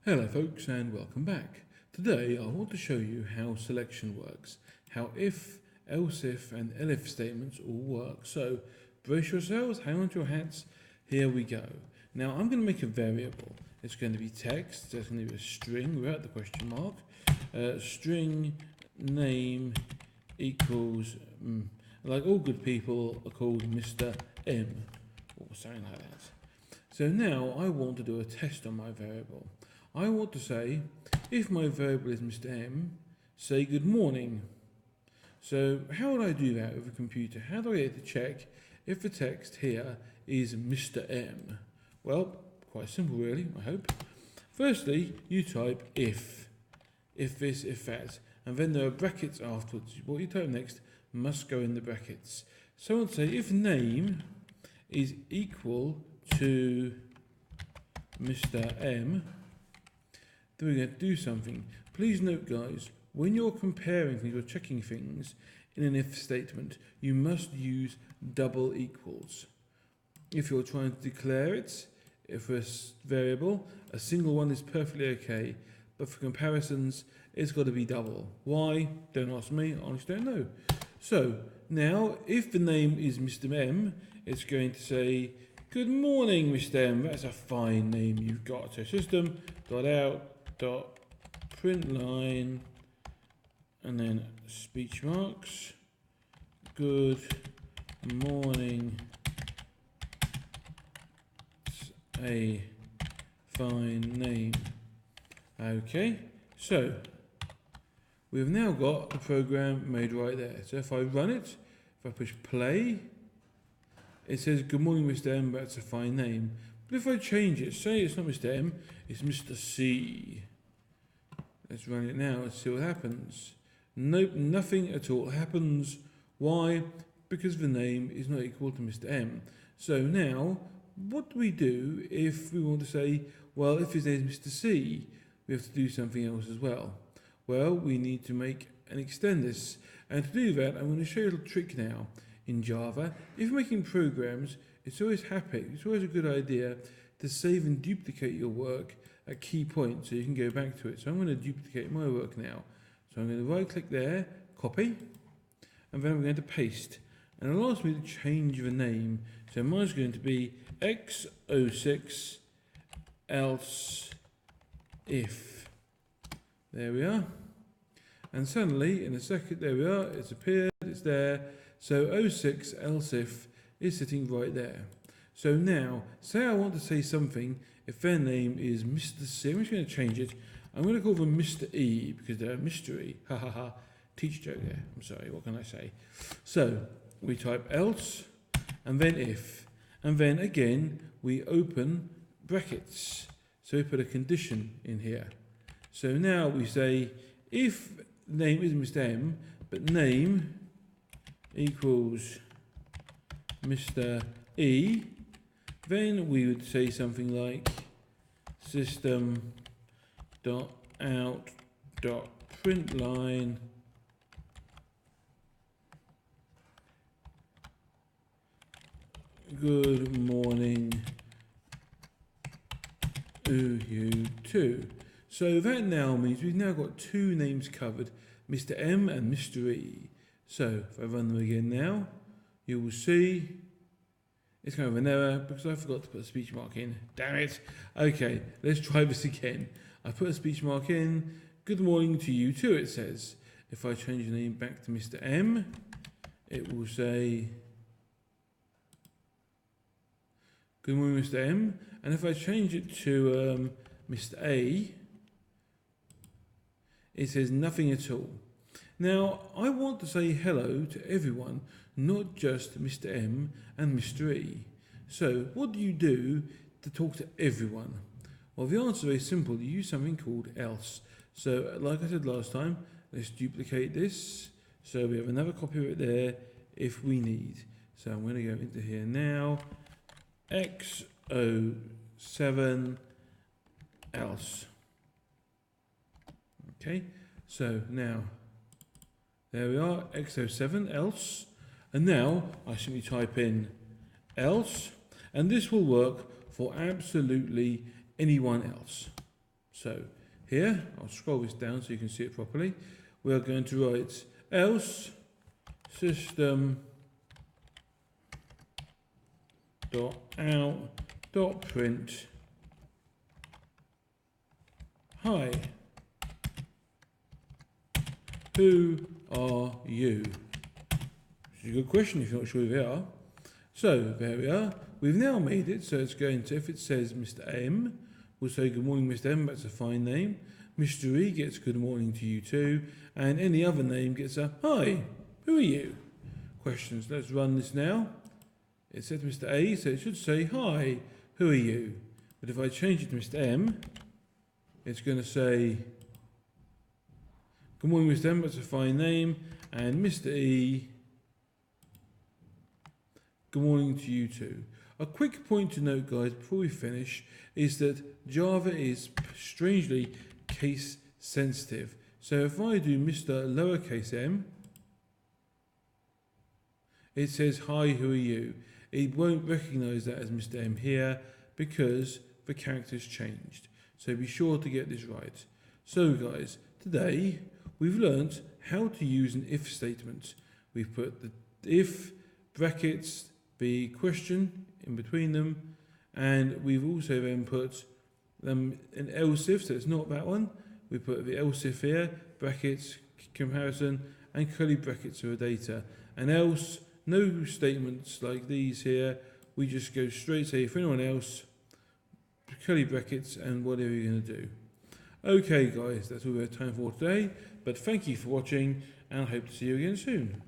Hello folks and welcome back. Today I want to show you how selection works, how if, else if and elif statements all work. So brace yourselves, hang on to your hats, here we go. Now I'm going to make a variable. It's going to be text, so it's going to be a string without the question mark. String name equals, like all good people are called Mr. M, or something like that. So now I want to do a test on my variable. I want to say, if my variable is Mr. M, say good morning. So how would I do that with a computer? How do I get to check if the text here is Mr. M? Well, quite simple really, I hope. Firstly, you type if this, if that, and then there are brackets afterwards. What you type next must go in the brackets. So I want to say if name is equal to Mr. M, then we're going to do something. Please note, guys, when you're comparing things or checking things in an if statement, you must use double equals. If you're trying to declare it, if a variable, a single one is perfectly okay, but for comparisons, it's got to be double. Why? Don't ask me, I honestly don't know. So now, if the name is Mr. M, it's going to say, good morning, Mr. M. That's a fine name you've got. So system.out.println and then speech marks. Good morning. It's a fine name. Okay, so we've now got the program made right there. So if I run it, if I push play, it says, good morning, Mr. M, that's a fine name. But if I change it, say it's not Mr. M, it's Mr. C. Let's run it now and see what happens. Nope, nothing at all happens. Why? Because the name is not equal to Mr. M. So now, what do we do if we want to say, well, if his name is Mr. C, we have to do something else as well? Well, we need to make and extend this. And to do that, I'm going to show you a little trick now. In Java, if you're making programs, it's always a good idea to save and duplicate your work at key points so you can go back to it. So I'm going to duplicate my work now. So I'm going to right click there, copy, and then I'm going to paste. And it'll ask me to change the name. So mine's going to be x06 else if. There we are. And suddenly, in a second, there we are, it's appeared, it's there. So 06 else if is sitting right there. So now, say I want to say something, if their name is Mr. C, I'm just going to change it. I'm going to call them Mr. E, because they're a mystery. Ha ha ha. Teacher joke there. I'm sorry, what can I say? So, we type else, and then if. And then again, we open brackets. So we put a condition in here. So now we say, if name is Mr. M, but name equals Mr. E, then we would say something like system.out.println good morning you2. So that now means we've now got two names covered, Mr. M and Mr. E. So if I run them again now, you will see it's kind of an error because I forgot to put a speech mark in. Damn it. Okay, let's try this again. I put a speech mark in. Good morning to you too, it says. If I change the name back to Mr. M, it will say good morning, Mr. M. And if I change it to Mr. A, it says nothing at all. Now, I want to say hello to everyone, not just Mr. M and Mr. E. So, what do you do to talk to everyone? Well, the answer is very simple. You use something called else. So, like I said last time, let's duplicate this. So, we have another copy of it there if we need. So, I'm going to go into here now. x07 else. Okay, so now, there we are, x07 else, and now I simply type in else, and this will work for absolutely anyone else. So here, I'll scroll this down so you can see it properly. We are going to write else system dot out dot print hi, who are you? Which is a good question if you're not sure who they are. So there we are. We've now made it so it's going to, if it says Mr. M, we'll say good morning Mr. M, that's a fine name. Mr. E gets good morning to you too, and any other name gets a hi, who are you? Questions. Let's run this now. It says Mr. A, so it should say hi, who are you? But if I change it to Mr. M, it's going to say good morning Mr. M, that's a fine name, and Mr. E, good morning to you too. A quick point to note, guys, before we finish, is that Java is strangely case sensitive. So if I do Mr. lowercase m, it says hi, who are you? It won't recognize that as Mr. M here because the character's changed. So be sure to get this right. So guys, today we've learnt how to use an if statement. We've put the if brackets, the question in between them, and we've also then put an else if, so it's not that one. We put the else if here, brackets, comparison, and curly brackets for the data. And else, no statements like these here, we just go straight, say if anyone else, curly brackets, and whatever you're going to do. Okay guys, that's all we have time for today, but thank you for watching, and I hope to see you again soon.